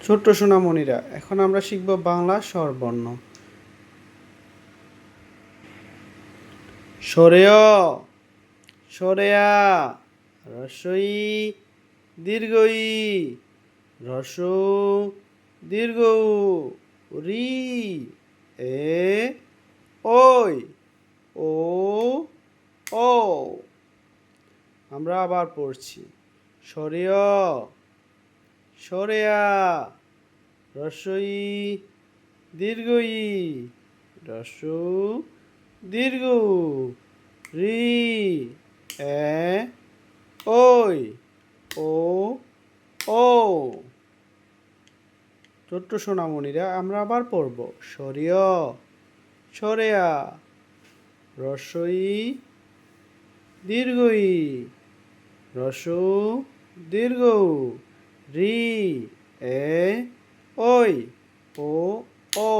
ছোট্ট সোনামণিরা, এখন আমরা শিখব বাংলা স্বরবর্ণ। সরেয়, সরেয়া, রস্বই, দীর্ঘই, হ্রস্ব দীর্ঘ উ, রি, এ, ওই, ও, ও। আমরা আবার পড়ছি। সরেয়, সরেয়া, রস্বই, দীর্ঘই, হ্রস্ব দীর্ঘ উ, রি, এ, ওই, ও, ও। ছোট্ট সোনামণিরা, আমরা আবার পড়ব। সরেয়, সরেয়া, রস্বই, দীর্ঘই, হ্রস্ব দীর্ঘ উ, রি, এ, ওই, ও, ও।